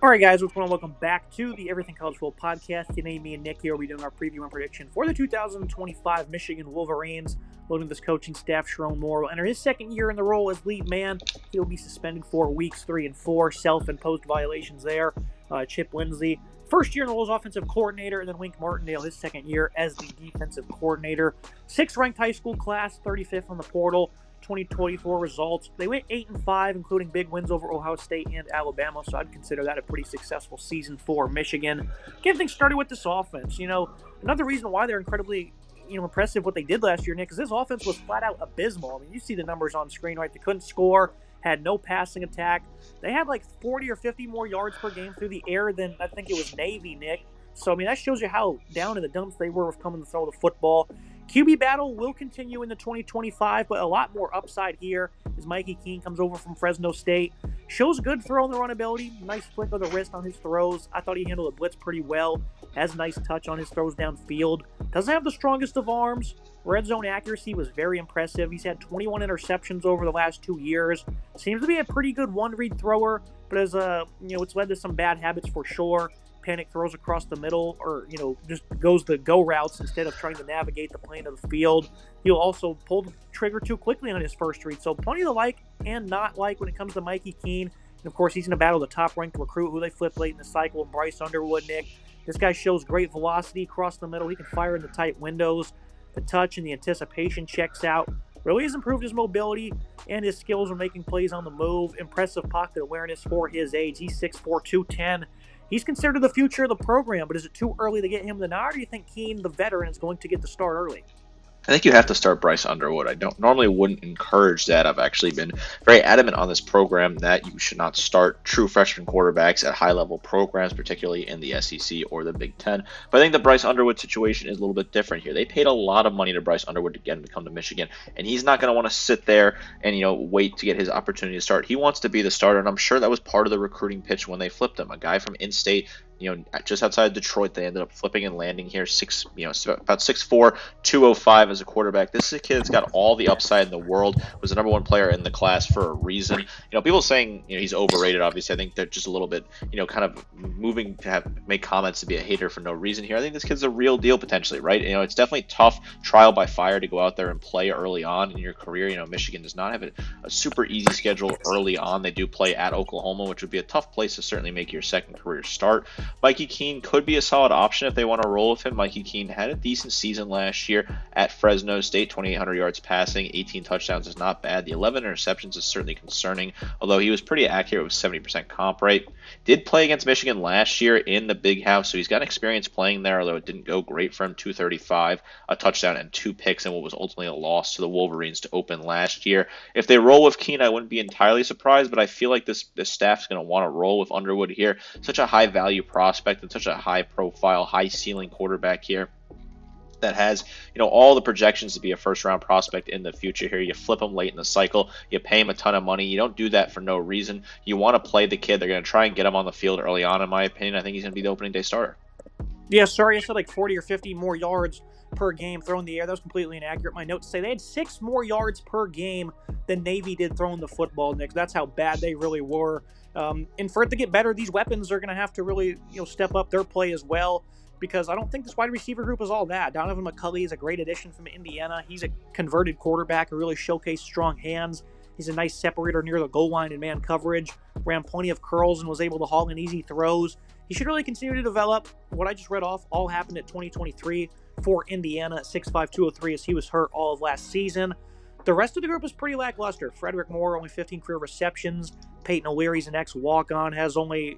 All right, guys, what's going on? Welcome back to the Everything College Football Podcast. Today, me and Nick here will be doing our preview and prediction for the 2025 Michigan Wolverines. Loading this coaching staff, Sharon Moore will enter his second year in the role as lead man. He'll be suspended for weeks 3 and 4, self-imposed violations there. Chip Lindsey, first year in the role as offensive coordinator, and then Wink Martindale, his second year as the defensive coordinator. 6th ranked high school class, 35th on the portal. 2024 results. They went 8-5, including big wins over Ohio State and Alabama, so I'd consider that a pretty successful season for Michigan. Getting things started with this offense. Another reason why they're incredibly impressive what they did last year, Nick, is this offense was flat out abysmal. I mean, you see the numbers on screen, right? They couldn't score, had no passing attack. They had like 40 or 50 more yards per game through the air than I think it was Navy, Nick. So, I mean, that shows you how down in the dumps they were with coming to throw the football. QB battle will continue into 2025, but a lot more upside here as Mikey Keene comes over from Fresno State. Shows good throw and the run ability. Nice flick of the wrist on his throws. I thought he handled the blitz pretty well. Has a nice touch on his throws downfield. Doesn't have the strongest of arms. Red zone accuracy was very impressive. He's had 21 interceptions over the last 2 years. Seems to be a pretty good one-read thrower, but as it's led to some bad habits for sure. Panic throws across the middle, or just goes the go routes instead of trying to navigate the plane of the field. He'll also pull the trigger too quickly on his first read. So plenty to like and not like when it comes to Mikey Keene. And of course, he's going to battle the top-ranked recruit who they flipped late in the cycle, Bryce Underwood, Nick. This guy shows great velocity across the middle. He can fire in the tight windows. The touch and the anticipation checks out. Really has improved his mobility and his skills of making plays on the move. Impressive pocket awareness for his age. He's 6'4", 210. He's considered the future of the program, but is it too early to get him the nod, or do you think Keene, the veteran, is going to get the start early? I think you have to start Bryce Underwood. I wouldn't encourage that. I've actually been very adamant on this program that you should not start true freshman quarterbacks at high-level programs, particularly in the SEC or the Big Ten. But I think the Bryce Underwood situation is a little bit different here. They paid a lot of money to Bryce Underwood to get him to come to Michigan, and he's not going to want to sit there and wait to get his opportunity to start. He wants to be the starter, and I'm sure that was part of the recruiting pitch when they flipped him. A guy from in-state, just outside Detroit, they ended up flipping and landing here, about 6'4", 205 as a quarterback. This is a kid that's got all the upside in the world, was the number one player in the class for a reason. People saying he's overrated, obviously. I think they're just a little bit, kind of moving to make comments to be a hater for no reason here. I think this kid's a real deal potentially, right? It's definitely tough trial by fire to go out there and play early on in your career. Michigan does not have a super easy schedule early on. They do play at Oklahoma, which would be a tough place to certainly make your second career start. Mikey Keene could be a solid option if they want to roll with him. Mikey Keene had a decent season last year at Fresno State, 2,800 yards passing, 18 touchdowns is not bad. The 11 interceptions is certainly concerning, although he was pretty accurate with 70% comp rate. Did play against Michigan last year in the Big House, so he's got experience playing there, although it didn't go great for him. 235, a touchdown, and 2 picks, and what was ultimately a loss to the Wolverines to open last year. If they roll with Keene, I wouldn't be entirely surprised, but I feel like this staff's going to want to roll with Underwood here. Such a high-value prospect and such a high-profile, high-ceiling quarterback here that has, all the projections to be a first-round prospect in the future here. You flip him late in the cycle. You pay him a ton of money. You don't do that for no reason. You want to play the kid. They're going to try and get him on the field early on, in my opinion. I think he's going to be the opening day starter. Yeah, sorry, I said like 40 or 50 more yards per game throwing the air. That was completely inaccurate. My notes say they had 6 more yards per game than Navy did throwing the football, Nick. That's how bad they really were. And for it to get better, these weapons are going to have to really, step up their play as well, because I don't think this wide receiver group is all that. Donovan McCulley is a great addition from Indiana. He's a converted quarterback who really showcased strong hands. He's a nice separator near the goal line in man coverage. Ran plenty of curls and was able to haul in easy throws. He should really continue to develop. What I just read off all happened at 2023 for Indiana at 6'5", 203 as he was hurt all of last season. The rest of the group is pretty lackluster. Frederick Moore, only 15 career receptions. Peyton O'Leary's an ex-walk-on, has only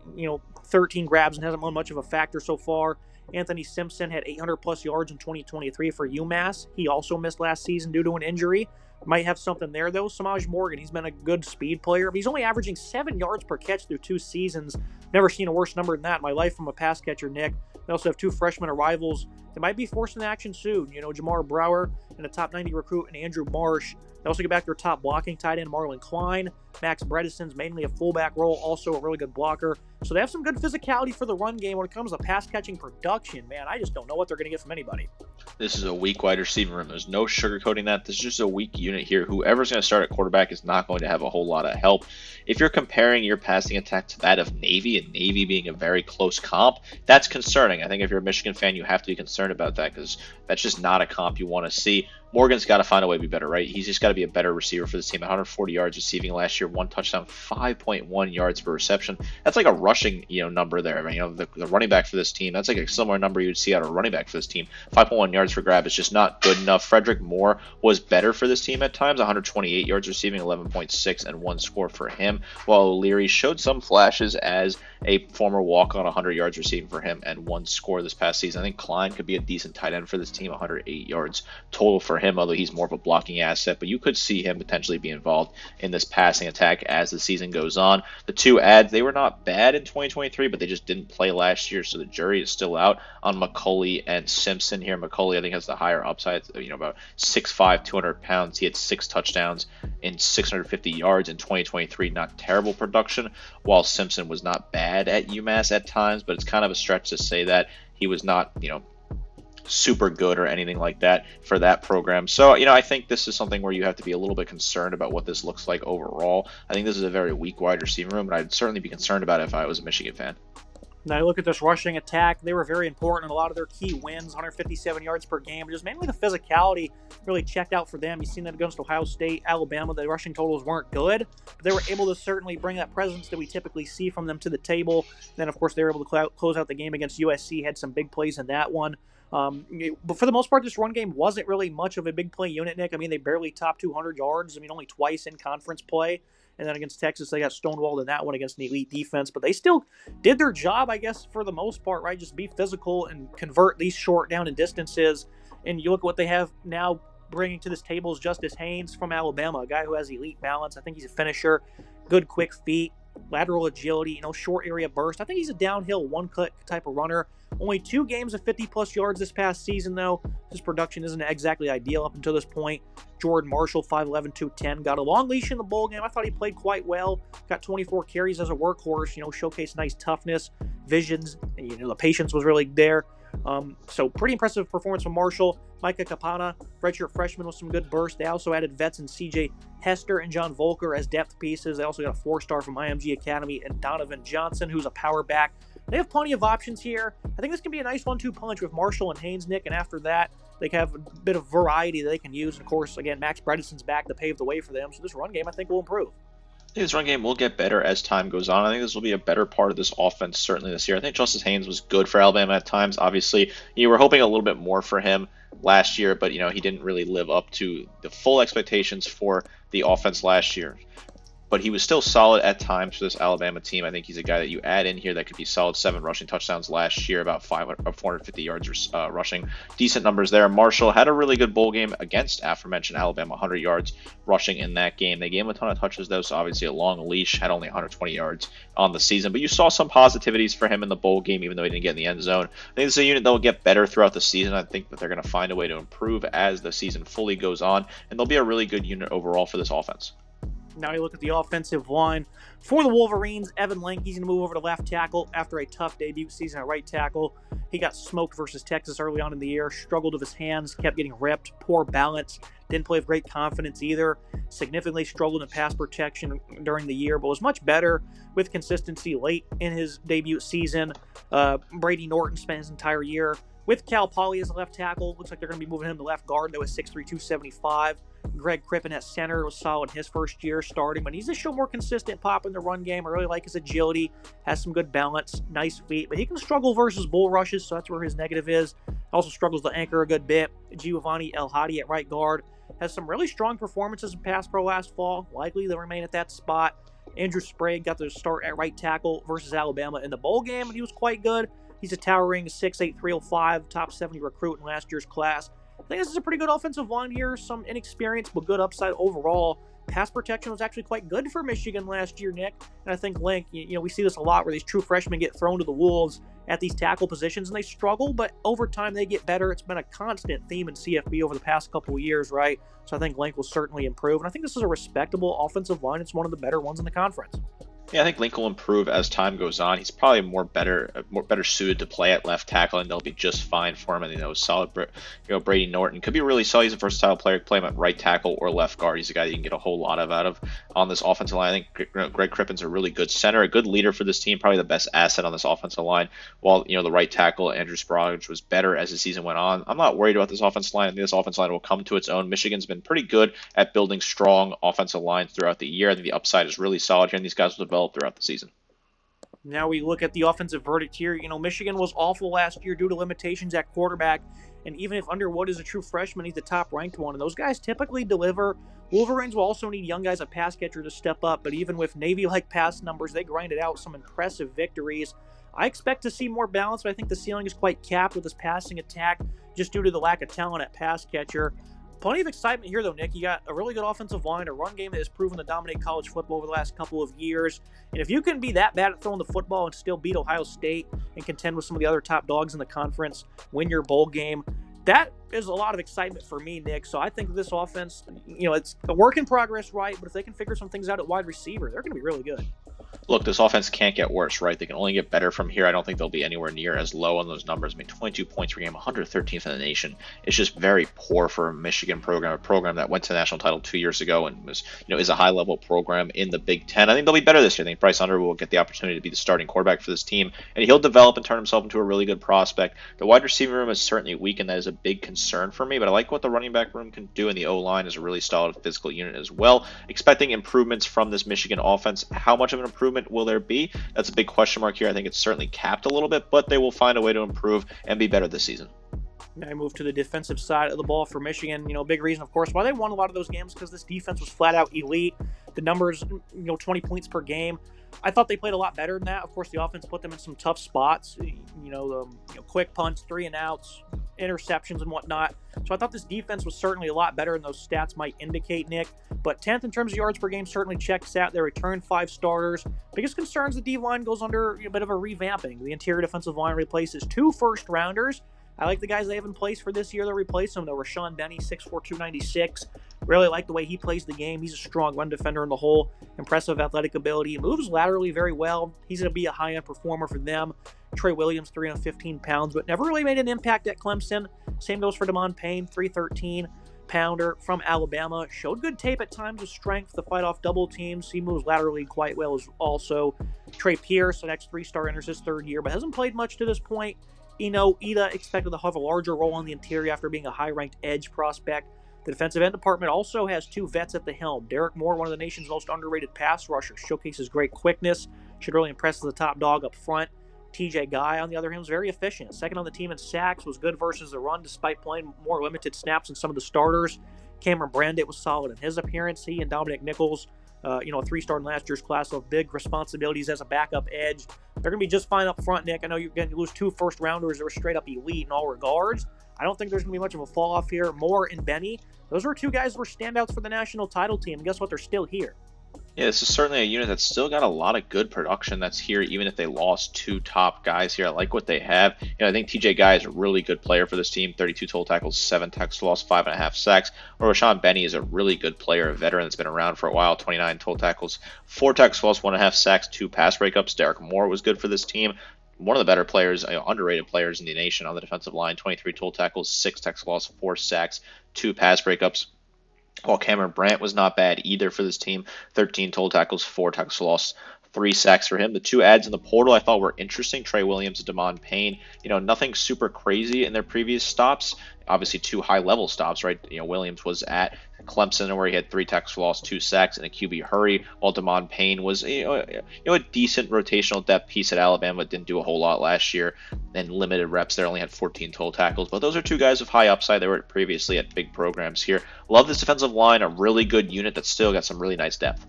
13 grabs and hasn't been much of a factor so far. Anthony Simpson had 800-plus yards in 2023 for UMass. He also missed last season due to an injury. Might have something there, though. Samaj Morgan, he's been a good speed player, but he's only averaging 7 yards per catch through 2 seasons. Never seen a worse number than that in my life from a pass catcher, Nick. They also have 2 freshman arrivals that might be forced into action soon. Jamar Brower and a top 90 recruit and Andrew Marsh. They also get back their top blocking tight end, Marlon Klein. Max Bredesen's mainly a fullback role, also a really good blocker. So they have some good physicality for the run game. When it comes to pass catching production, man, I just don't know what they're going to get from anybody. This is a weak wide receiving room. There's no sugarcoating that. This is just a weak unit here. Whoever's going to start at quarterback is not going to have a whole lot of help. If you're comparing your passing attack to that of Navy, and Navy being a very close comp, that's concerning. I think if you're a Michigan fan, you have to be concerned about that because that's just not a comp you want to see. Morgan's got to find a way to be better, right? He's just got to be a better receiver for this team. 140 yards receiving last year, 1 touchdown, 5.1 yards per reception. That's like a rushing, number there. I mean, the running back for this team, that's like a similar number you would see out of a running back for this team. 5.1 yards for grab is just not good enough. Frederick Moore was better for this team at times, 128 yards receiving, 11.6, and 1 score for him, while O'Leary showed some flashes as a former walk-on, 100 yards receiving for him, and 1 score this past season. I think Klein could be a decent tight end for this team, 108 yards total for him, although he's more of a blocking asset, but you could see him potentially be involved in this passing attack as the season goes on. The 2 adds, they were not bad in 2023, but they just didn't play last year, so the jury is still out on McCulley and Simpson here. McCulley, I think, has the higher upside, about 6'5", 200 pounds. He had 6 touchdowns in 650 yards in 2023. Not terrible production, while Simpson was not bad at UMass at times, but it's kind of a stretch to say that he was not, super good or anything like that for that program. So, I think this is something where you have to be a little bit concerned about what this looks like overall. I think this is a very weak wide receiver room, but I'd certainly be concerned about it if I was a Michigan fan. Now you look at this rushing attack. They were very important in a lot of their key wins, 157 yards per game. Just mainly the physicality really checked out for them. You've seen that against Ohio State, Alabama. The rushing totals weren't good, but they were able to certainly bring that presence that we typically see from them to the table. Then, of course, they were able to close out the game against USC, had some big plays in that one. But for the most part, this run game wasn't really much of a big play unit, Nick. I mean, they barely topped 200 yards. I mean, only twice in conference play. And then against Texas, they got stonewalled in that one against an elite defense. But they still did their job, I guess, for the most part, right? Just be physical and convert these short down and distances. And you look at what they have now bringing to this table is Justice Haynes from Alabama, a guy who has elite balance. I think he's a finisher, good quick feet, lateral agility, short area burst. I think he's a downhill one-cut type of runner. Only 2 games of 50-plus yards this past season, though. His production isn't exactly ideal up until this point. Jordan Marshall, 5'11", 210, got a long leash in the bowl game. I thought he played quite well. Got 24 carries as a workhorse, showcased nice toughness, visions. The patience was really there. So pretty impressive performance from Marshall. Micah Capana, redshirt freshman with some good burst. They also added vets in C.J. Hester and John Volker as depth pieces. They also got a 4-star from IMG Academy and Donovan Johnson, who's a power back. They have plenty of options here. I think this can be a nice 1-2 punch with Marshall and Haynes, Nick, and after that, they can have a bit of variety that they can use. And of course, again, Max Bredesen's back to pave the way for them. So this run game, I think, will improve. I think this run game will get better as time goes on. I think this will be a better part of this offense certainly this year. I think Justice Haynes was good for Alabama at times. Obviously, you were hoping a little bit more for him last year, but he didn't really live up to the full expectations for the offense last year. But he was still solid at times for this Alabama team. I think he's a guy that you add in here that could be solid. 7 rushing touchdowns last year, about 450 yards rushing. Decent numbers there. Marshall had a really good bowl game against aforementioned Alabama, 100 yards rushing in that game. They gave him a ton of touches, though, so obviously a long leash, had only 120 yards on the season. But you saw some positivities for him in the bowl game, even though he didn't get in the end zone. I think this is a unit that will get better throughout the season. I think that they're going to find a way to improve as the season fully goes on, and they'll be a really good unit overall for this offense. Now you look at the offensive line. For the Wolverines, Evan Link, he's going to move over to left tackle after a tough debut season at right tackle. He got smoked versus Texas early on in the year, struggled with his hands, kept getting ripped, poor balance, didn't play with great confidence either, significantly struggled in pass protection during the year, but was much better with consistency late in his debut season. Brady Norton spent his entire year with Cal Poly as a left tackle. Looks like they're going to be moving him to left guard, though, at 6'3", 275. Greg Crippen at center was solid in his first year starting, but he's just show more consistent pop in the run game. I really like his agility, has some good balance, nice feet, but he can struggle versus bull rushes, so that's where his negative is. Also struggles to anchor a good bit. Giovanni El Hadi at right guard has some really strong performances in pass pro last fall. Likely they'll remain at that spot. Andrew Sprague got the start at right tackle versus Alabama in the bowl game, and he was quite good. He's a towering 6'8", 305, top 70 recruit in last year's class. I think this is a pretty good offensive line here. Some inexperience, but good upside overall. Pass protection was actually quite good for Michigan last year, Nick. And I think Link, we see this a lot where these true freshmen get thrown to the wolves at these tackle positions and they struggle, but over time they get better. It's been a constant theme in CFB over the past couple of years, right? So I think Link will certainly improve. And I think this is a respectable offensive line. It's one of the better ones in the conference. Yeah, I think Link will improve as time goes on. He's probably more better suited to play at left tackle, and they'll be just fine for him. And solid. Brady Norton could be really solid. He's a versatile player. Play him at right tackle or left guard. He's a guy that you can get a whole lot out of on this offensive line. I think Greg Crippen's a really good center, a good leader for this team, probably the best asset on this offensive line. While the right tackle Andrew Sprague was better as the season went on. I'm not worried about this offensive line. I think this offensive line will come to its own. Michigan's been pretty good at building strong offensive lines throughout the year. I think the upside is really solid here, and these guys will develop throughout the season. Now we look at the offensive verdict here. Michigan was awful last year due to limitations at quarterback. And even if Underwood is a true freshman, he's the top-ranked one. And those guys typically deliver. Wolverines will also need young guys at pass catcher to step up. But even with Navy-like pass numbers, they grinded out some impressive victories. I expect to see more balance, but I think the ceiling is quite capped with this passing attack just due to the lack of talent at pass catcher. Plenty of excitement here, though, Nick. You got a really good offensive line, a run game that has proven to dominate college football over the last couple of years. And if you can be that bad at throwing the football and still beat Ohio State and contend with some of the other top dogs in the conference, win your bowl game, that is a lot of excitement for me, Nick. So I think this offense, it's a work in progress, right? But if they can figure some things out at wide receiver, they're going to be really good. Look, this offense can't get worse, right? They can only get better from here. I don't think they'll be anywhere near as low on those numbers. 22 points per game, 113th in the nation. It's just very poor for a Michigan program, a program that went to the national title 2 years ago and was, is a high-level program in the Big Ten. I think they'll be better this year. I think Bryce Underwood will get the opportunity to be the starting quarterback for this team, and he'll develop and turn himself into a really good prospect. The wide receiver room is certainly weak, and that is a big concern for me, but I like what the running back room can do, and the O-line is a really solid physical unit as well. Expecting improvements from this Michigan offense. How much of an improvement will there be? That's a big question mark here. I think it's certainly capped a little bit, but they will find a way to improve and be better this season. Now I move to the defensive side of the ball for Michigan. Big reason, of course, why they won a lot of those games because this defense was flat out elite. The numbers, 20 points per game. I thought they played a lot better than that. Of course, the offense put them in some tough spots. Quick punts, 3 and outs, interceptions and whatnot. So I thought this defense was certainly a lot better than those stats might indicate, Nick. But 10th in terms of yards per game certainly checks out. They returned 5 starters. Biggest concerns, the D-line goes under a bit of a revamping. The interior defensive line replaces 2 first-rounders. I like the guys they have in place for this year. They'll replace them, though. Rashawn Benny, 6'4", 296. Really like the way he plays the game. He's a strong run defender in the hole. Impressive athletic ability. He moves laterally very well. He's going to be a high-end performer for them. Trey Williams, 315 pounds, but never really made an impact at Clemson. Same goes for Damon Payne, 313-pounder from Alabama. Showed good tape at times with strength to fight off double teams. He moves laterally quite well as also. Trey Pierce, an ex-3-star, enters his 3rd year, but hasn't played much to this point. Ida expected to have a larger role in the interior after being a high-ranked edge prospect. The defensive end department also has 2 vets at the helm. Derek Moore, one of the nation's most underrated pass rushers, showcases great quickness, should really impress the top dog up front. TJ Guy, on the other hand, was very efficient. Second on the team in sacks, was good versus the run despite playing more limited snaps than some of the starters. Cameron Brandit was solid in his appearance. He and Dominic Nichols, a 3-star in last year's class, so big responsibilities as a backup edge. They're going to be just fine up front, Nick. I know you're going to lose 2 first-rounders that were straight up elite in all regards. I don't think there's going to be much of a fall-off here. Moore and Benny, those were 2 guys who were standouts for the national title team. And guess what? They're still here. Yeah, this is certainly a unit that's still got a lot of good production that's here, even if they lost 2 top guys here. I like what they have. I think TJ Guy is a really good player for this team. 32 total tackles, 7 tackles lost, 5.5 sacks. Or Rashawn Benny is a really good player, a veteran that's been around for a while. 29 total tackles, 4 tackles lost, 1.5 sacks, 2 pass breakups. Derek Moore was good for this team. One of the better players, underrated players in the nation on the defensive line. 23 total tackles, 6 tackles lost, 4 sacks, 2 pass breakups. While Cameron Brant was not bad either for this team. 13 total tackles, 4 tackles lost, 3 sacks for him. The 2 adds in the portal I thought were interesting. Trey Williams and Damon Payne. Nothing super crazy in their previous stops. Obviously 2 high-level stops, right? Williams was at Clemson where he had 3 tackles lost, 2 sacks, and a QB hurry, while Damon Payne was a decent rotational depth piece at Alabama, but didn't do a whole lot last year, and limited reps there, only had 14 total tackles. But those are 2 guys with high upside. They were previously at big programs here. Love this defensive line, a really good unit that's still got some really nice depth.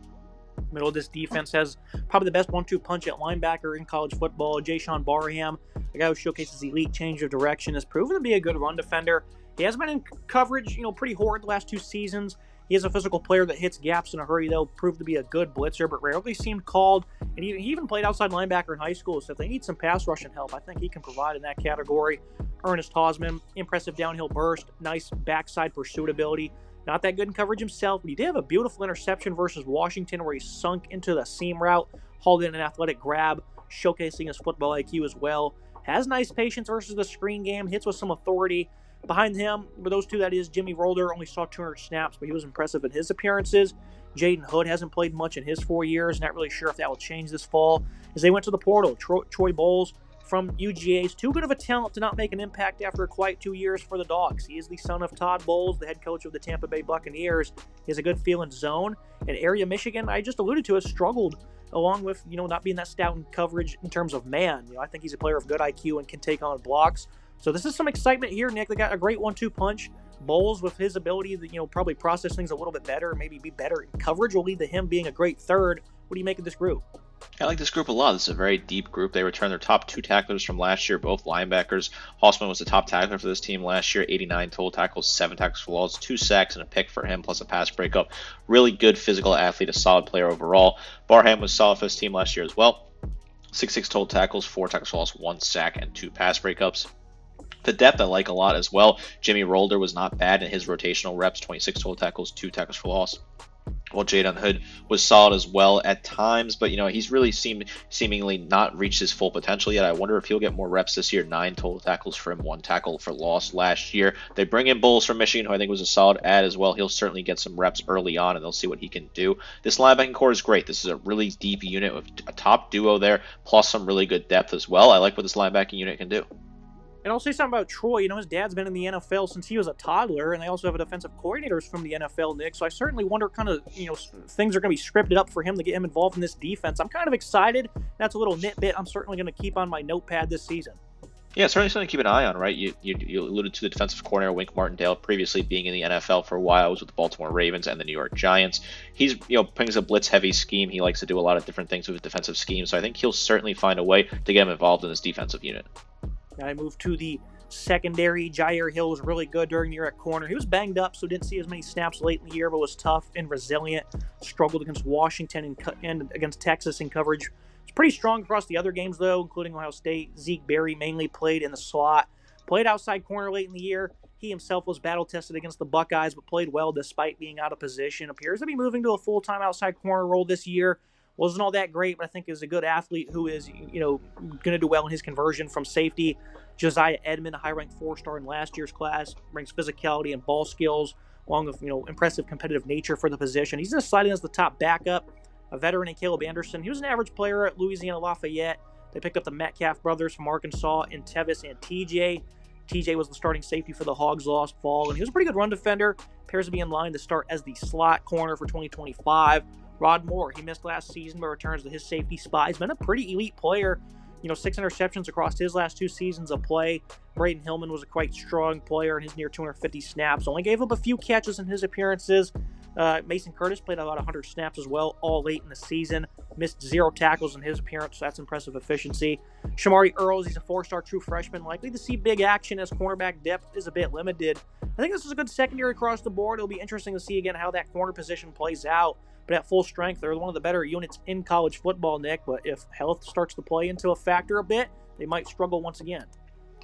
Middle of this defense has probably the best 1-2 punch at linebacker in college football. Jayshawn Barham, a guy who showcases elite change of direction, has proven to be a good run defender. He has been in coverage, pretty horrid the last 2 seasons. He is a physical player that hits gaps in a hurry. They'll prove to be a good blitzer, but rarely seemed called. And he even played outside linebacker in high school, so if they need some pass rushing help, I think he can provide in that category. Ernest Hausman, impressive downhill burst, nice backside pursuit ability. Not that good in coverage himself, but he did have a beautiful interception versus Washington where he sunk into the seam route hauled in an athletic grab, showcasing his football IQ as well. Has nice patience versus the screen game, hits with some authority. Behind him, with those two, that is, Jimmy Rolder only saw 200 snaps, but he was impressive in his appearances. Jaden Hood hasn't played much in his 4 years. Not really sure if that will change this fall. As they went to the portal, Troy Bowles from UGA is too good of a talent to not make an impact after a quiet 2 years for the Dogs. He is the son of Todd Bowles, the head coach of the Tampa Bay Buccaneers. He has a good feel in zone. And area Michigan, I just alluded to, has struggled along with, not being that stout in coverage in terms of man. I think he's a player of good IQ and can take on blocks. So this is some excitement here, Nick. They got a great 1-2 punch. Bowles, with his ability to, probably process things a little bit better, maybe be better in coverage, will lead to him being a great third. What do you make of this group? I like this group a lot. This is a very deep group. They returned their top 2 tacklers from last year, both linebackers. Hausman was the top tackler for this team last year, 89 total tackles, 7 tackles for loss, 2 sacks, and a pick for him, plus a pass breakup. Really good physical athlete, a solid player overall. Barham was solid for this team last year as well. 6'6 total tackles, 4 tackles for loss, 1 sack, and 2 pass breakups. The depth I like a lot as well. Jimmy Rolder was not bad in his rotational reps, 26 total tackles, 2 tackles for loss. Well, Jaden Hood was solid as well at times, but he's really seemingly not reached his full potential yet. I wonder if he'll get more reps this year. 9 total tackles for him, 1 tackle for loss last year. They bring in Bowles from Michigan, who I think was a solid add as well. He'll certainly get some reps early on, and they'll see what he can do. This linebacking core is great. This is a really deep unit with a top duo there, plus some really good depth as well. I like what this linebacking unit can do. And I'll say something about Troy. His dad's been in the NFL since he was a toddler, and they also have a defensive coordinators from the NFL, Nick. So I certainly wonder kind of, things are going to be scripted up for him to get him involved in this defense. I'm kind of excited. That's a little nitbit I'm certainly going to keep on my notepad this season. Yeah, certainly something to keep an eye on, right? You alluded to the defensive coordinator, Wink Martindale, previously being in the NFL for a while. He was with the Baltimore Ravens and the New York Giants. He's, brings a blitz-heavy scheme. He likes to do a lot of different things with his defensive scheme, so I think he'll certainly find a way to get him involved in this defensive unit. I moved to the secondary. Jair Hill was really good during the year at corner. He was banged up, so didn't see as many snaps late in the year, but was tough and resilient. Struggled against Washington and against Texas in coverage. Was pretty strong across the other games, though, including Ohio State. Zeke Berry mainly played in the slot. Played outside corner late in the year. He himself was battle-tested against the Buckeyes, but played well despite being out of position. Appears to be moving to a full-time outside corner role this year. Wasn't all that great, but I think is a good athlete who is, going to do well in his conversion from safety. Josiah Edmond, a high-ranked 4-star in last year's class, brings physicality and ball skills, along with, impressive competitive nature for the position. He's going to slide in as the top backup. A veteran in Caleb Anderson. He was an average player at Louisiana Lafayette. They picked up the Metcalf brothers from Arkansas in Tevis and TJ. TJ was the starting safety for the Hogs last fall, and he was a pretty good run defender. Appears to be in line to start as the slot corner for 2025. Rod Moore, he missed last season but returns to his safety spot. He's been a pretty elite player. 6 interceptions across his last 2 seasons of play. Braden Hillman was a quite strong player in his near 250 snaps. Only gave up a few catches in his appearances. Mason Curtis played about 100 snaps as well, all late in the season. Missed 0 tackles in his appearance, so that's impressive efficiency. Shamari Earls, he's a 4-star true freshman, likely to see big action as cornerback depth is a bit limited. I think this is a good secondary across the board. It'll be interesting to see again how that corner position plays out. But at full strength, they're one of the better units in college football, Nick. But if health starts to play into a factor a bit, they might struggle once again.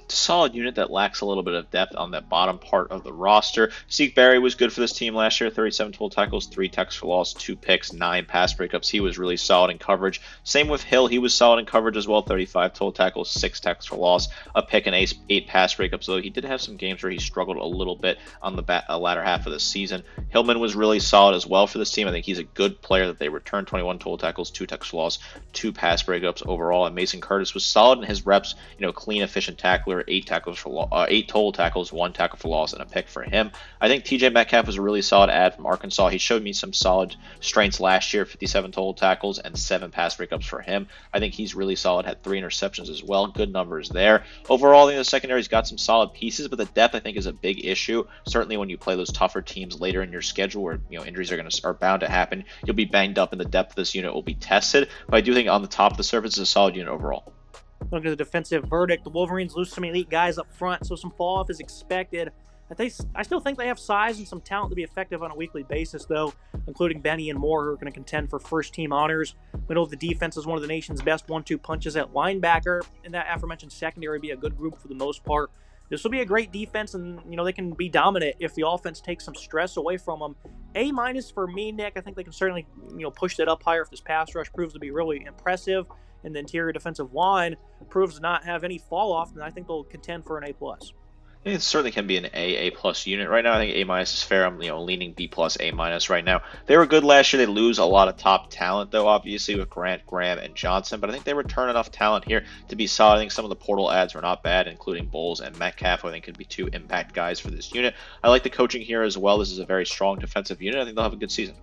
It's a solid unit that lacks a little bit of depth on that bottom part of the roster. Zeke Berry was good for this team last year, 37 total tackles, 3 tackles for loss, 2 picks, 9 pass breakups. He was really solid in coverage. Same with Hill. He was solid in coverage as well, 35 total tackles, 6 tackles for loss, a pick, and 8 pass breakups. Though he did have some games where he struggled a little bit on the latter half of the season. Hillman was really solid as well for this team. I think he's a good player that they returned, 21 total tackles, 2 tackles for loss, 2 pass breakups overall. And Mason Curtis was solid in his reps, clean, efficient tackler, 8 total tackles, 1 tackle for loss, and a pick for him. I think TJ Metcalf was a really solid add from Arkansas. He showed me some solid strengths last year, 57 total tackles and 7 pass breakups for him. I think he's really solid, had 3 interceptions as well. Good numbers there. Overall, the secondary's got some solid pieces, but the depth I think is a big issue. Certainly when you play those tougher teams later in your schedule where injuries are bound to happen, you'll be banged up and the depth of this unit will be tested. But I do think on the top of the surface, it's a solid unit overall. Looking at the defensive verdict, the Wolverines lose some elite guys up front, so some fall off is expected. I still think they have size and some talent to be effective on a weekly basis, though, including Benny and Moore, who are going to contend for first-team honors. Middle of the defense is one of the nation's best 1-2 punches at linebacker, and that aforementioned secondary would be a good group for the most part. This will be a great defense, and they can be dominant if the offense takes some stress away from them. A minus for me, Nick. I think they can certainly push that up higher if this pass rush proves to be really impressive, and the interior defensive line proves to not have any fall off. Then I think they'll contend for an A plus. I think it certainly can be an A plus unit right now. I think A minus is fair. I'm leaning B plus A minus right now. They were good last year. They lose a lot of top talent though, obviously with Grant, Graham, and Johnson. But I think they return enough talent here to be solid. I think some of the portal ads were not bad, including Bowles and Metcalf, who I think could be two impact guys for this unit. I like the coaching here as well. This is a very strong defensive unit. I think they'll have a good season.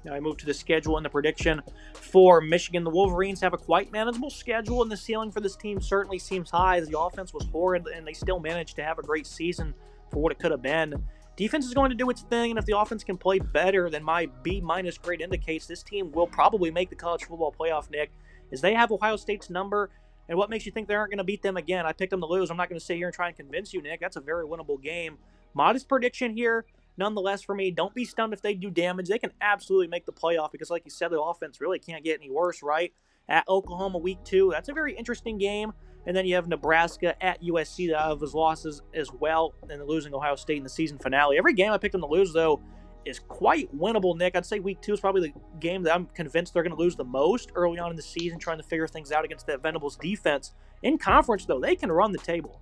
Now I move to the schedule and the prediction for Michigan. The Wolverines have a quite manageable schedule, and the ceiling for this team certainly seems high as the offense was horrid, and they still managed to have a great season for what it could have been. Defense is going to do its thing, and if the offense can play better than my B-minus grade indicates, this team will probably make the college football playoff, Nick, as they have Ohio State's number. And what makes you think they aren't going to beat them again? I picked them to lose. I'm not going to sit here and try and convince you, Nick. That's a very winnable game. Modest prediction here. Nonetheless, for me, don't be stunned if they do damage. They can absolutely make the playoff because, like you said, the offense really can't get any worse, right? At Oklahoma week 2, that's a very interesting game. And then you have Nebraska at USC that have his losses as well, and losing Ohio State in the season finale. Every game I picked them to lose, though, is quite winnable, Nick. I'd say week 2 is probably the game that I'm convinced they're going to lose the most early on in the season, trying to figure things out against that Venables defense. In conference, though, they can run the table.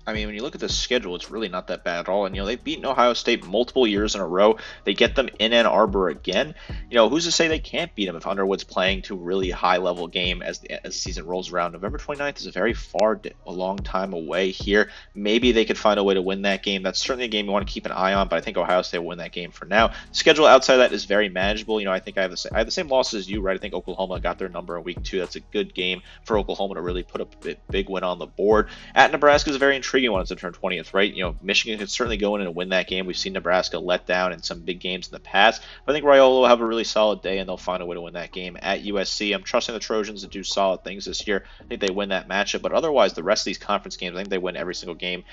I mean, when you look at the schedule, it's really not that bad at all. And, they've beaten Ohio State multiple years in a row. They get them in Ann Arbor again. Who's to say they can't beat them if Underwood's playing to a really high-level game as the season rolls around? November 29th is a long time away here. Maybe they could find a way to win that game. That's certainly a game you want to keep an eye on, but I think Ohio State will win that game for now. Schedule outside of that is very manageable. I think I have the same losses as you, right? I think Oklahoma got their number in week 2. That's a good game for Oklahoma to really put a big win on the board. At Nebraska is a very intriguing one. It's turn 20th, right? Michigan could certainly go in and win that game. We've seen Nebraska let down in some big games in the past, but I think Raiola will have a really solid day and they'll find a way to win that game. At USC, I'm trusting the Trojans to do solid things this year. I think they win that matchup, but otherwise the rest of these conference games, I think they win every single game,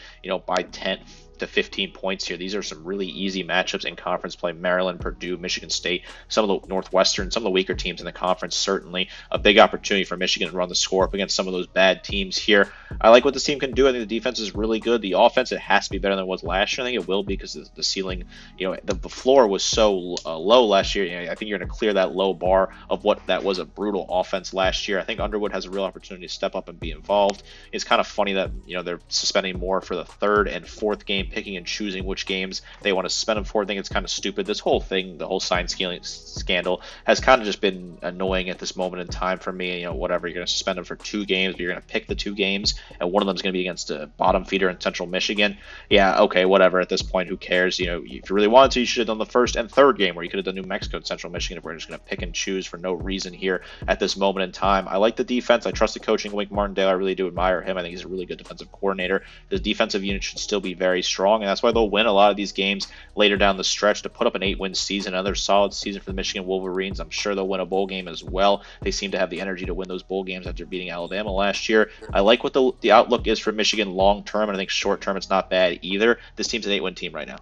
by 10 to 15 points here. These are some really easy matchups in conference play. Maryland, Purdue, Michigan State, some of the Northwestern, some of the weaker teams in the conference. Certainly a big opportunity for Michigan to run the score up against some of those bad teams here. I like what this team can do. I think the defense is really good. The offense, it has to be better than it was last year. I think it will be because the ceiling, the floor was so low last year. I think you're going to clear that low bar of what that was a brutal offense last year. I think Underwood has a real opportunity to step up and be involved. It's kind of funny that, they're suspending Moore for the 3rd and 4th game, picking and choosing which games they want to suspend him for. I think it's kind of stupid. This whole thing, the whole sign stealing scandal, has kind of just been annoying at this moment in time for me. Whatever, you're going to suspend him for 2 games, but you're going to pick the 2 games, and one of them is going to be against a bottom feeder in Central Michigan. Yeah, okay, whatever. At this point, who cares? If you really wanted to, you should have done the 1st and 3rd game, where you could have done New Mexico and Central Michigan. If we're just going to pick and choose for no reason here at this moment in time, I like the defense. I trust the coaching of Wink Martindale. I really do admire him. I think he's a really good defensive coordinator. The defensive unit should still be very strong, and that's why they'll win a lot of these games later down the stretch to put up an 8-win season. Another solid season for the Michigan Wolverines. I'm sure they'll win a bowl game as well. They seem to have the energy to win those bowl games after beating Alabama last year. I like what the outlook is for Michigan long term, and I think short term it's not bad either. This team's an 8-win team right now.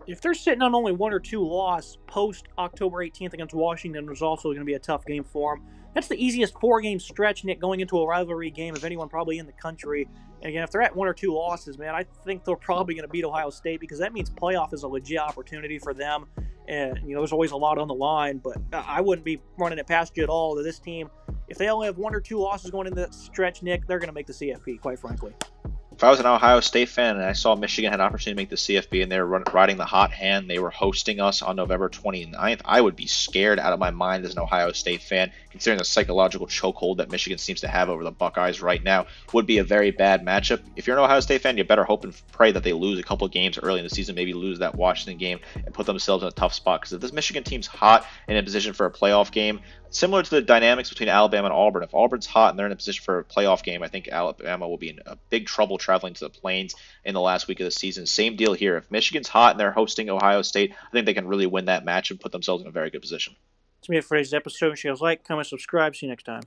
If they're sitting on only 1 or 2 loss post October 18th against Washington, there's also going to be a tough game for them. That's the easiest 4-game stretch, Nick, going into a rivalry game of anyone probably in the country. And again, if they're at 1 or 2 losses, man, I think they're probably going to beat Ohio State because that means playoff is a legit opportunity for them. And, there's always a lot on the line, but I wouldn't be running it past you at all that this team, if they only have 1 or 2 losses going into that stretch, Nick, they're going to make the CFP, quite frankly. If I was an Ohio State fan and I saw Michigan had an opportunity to make the CFB and they were riding the hot hand, they were hosting us on November 29th, I would be scared out of my mind as an Ohio State fan, considering the psychological chokehold that Michigan seems to have over the Buckeyes right now. Would be a very bad matchup. If you're an Ohio State fan, you better hope and pray that they lose a couple of games early in the season, maybe lose that Washington game and put themselves in a tough spot. Because if this Michigan team's hot and in position for a playoff game, similar to the dynamics between Alabama and Auburn, if Auburn's hot and they're in a position for a playoff game, I think Alabama will be in a big trouble traveling to the Plains in the last week of the season. Same deal here. If Michigan's hot and they're hosting Ohio State, I think they can really win that match and put themselves in a very good position. That's me for today's episode. If you guys like, comment, subscribe. See you next time.